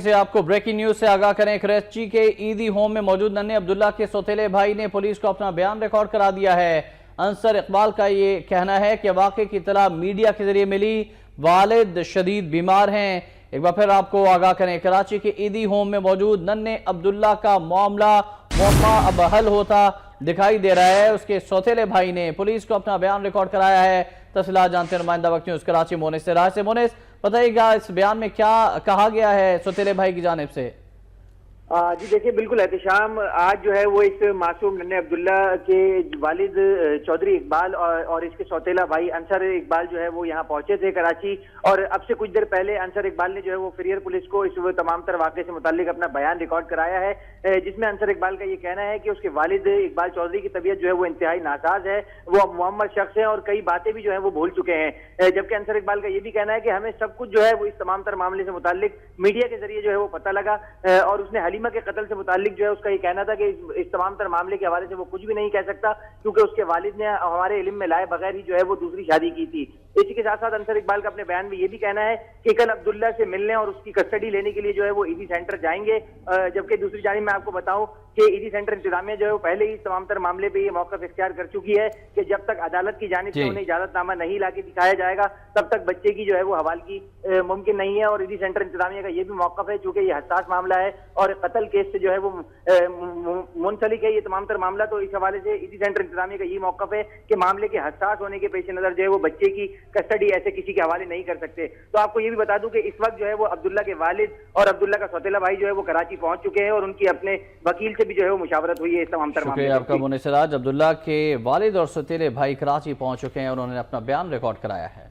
سے آپ کو بریکنگ نیوز سے آگاہ کریں۔ کراچی کے ایدی ہوم میں موجود ننھے عبداللہ کے سوتیلے بھائی نے پولیس کو اپنا بیان ریکارڈ کرا دیا ہے۔ انصر اقبال کا یہ کہنا ہے کہ واقعے کی اطلاع میڈیا کے ذریعے ملی، والد شدید بیمار ہیں۔ ایک بار پھر آپ کو آگاہ کریں، کراچی کے ایدی ہوم میں موجود ننھے عبداللہ کا معاملہ اب حل ہوتا دکھائی دے رہا ہے۔ اس کے سوتیلے بھائی نے پولیس کو اپنا بیان ریکارڈ کرایا ہے۔ تفصیلات جانتے ہیں نمائندہ وقت نیوز کراچی مونس سے۔ راہ سے مونس، بتائیے گا اس بیان میں کیا کہا گیا ہے سوتیلے بھائی کی جانب سے؟ جی دیکھیں، بالکل احتشام آج جو ہے وہ اس معصوم ننھے عبداللہ کے والد چودھری اقبال اور اس کے سوتیلا بھائی انصر اقبال جو ہے وہ یہاں پہنچے تھے کراچی، اور اب سے کچھ دیر پہلے انصر اقبال نے جو ہے وہ فریئر پولیس کو اس تمام تر واقعے سے متعلق اپنا بیان ریکارڈ کرایا ہے، جس میں انصر اقبال کا یہ کہنا ہے کہ اس کے والد اقبال چودھری کی طبیعت جو ہے وہ انتہائی ناساز ہے، وہ معمر شخص ہے اور کئی باتیں بھی جو ہے وہ بھول چکے ہیں، جبکہ انصر اقبال کا یہ بھی کہنا ہے کہ ہمیں سب کچھ جو ہے وہ اس تمام تر معاملے سے متعلق میڈیا کے ذریعے جو ہے وہ پتہ لگا، اور اس نے حلیمہ کے قتل سے متعلق جو ہے اس کا یہ کہنا تھا کہ اس تمام تر معاملے کے حوالے سے وہ کچھ بھی نہیں کہہ سکتا، کیونکہ اس کے والد نے ہمارے علم میں لائے بغیر ہی جو ہے وہ دوسری شادی کی تھی۔ اسی کے ساتھ ساتھ انصر اقبال کا اپنے بیان میں یہ بھی کہنا ہے کہ کل عبداللہ سے ملنے اور اس کی کسٹڈی لینے کے لیے جو ہے وہ ایدی سینٹر جائیں گے، جبکہ دوسری جانب میں آپ کو بتاؤں کہ ایدی سینٹر انتظامیہ جو ہے وہ پہلے ہی تمام تر معاملے پہ یہ موقف اختیار کر چکی ہے کہ جب تک عدالت کی جانب سے انہیں اجازت نامہ نہیں لا کے دکھایا جائے گا تب تک بچے کی جو ہے وہ حوالگی ممکن نہیں ہے، اور ایدی سینٹر انتظامیہ کا یہ بھی موقف ہے چونکہ یہ حساس معاملہ ہے اور قتل کیس سے جو ہے وہ منسلک ہے یہ تمام تر معاملہ، تو اس حوالے سے ایدی سینٹر انتظامیہ کا یہ موقف ہے کہ معاملے کے حساس ہونے کے پیش نظر جو ہے وہ بچے کی کسٹڈی ایسے کسی کے حوالے نہیں کر سکتے۔ تو آپ کو یہ بھی بتا دوں کہ اس وقت جو ہے وہ عبداللہ کے والد اور عبداللہ کا سوتیلا بھائی جو ہے وہ کراچی پہنچ چکے ہیں، اور ان کی اپنے وکیل سے بھی جو ہے وہ مشاورت ہوئی ہے اس تمام تر معاملے میں۔ شکریہ آپ کا مونس۔ عبداللہ کے والد اور سوتیلے بھائی کراچی پہنچ چکے ہیں اور انہوں نے اپنا بیان ریکارڈ کرایا ہے۔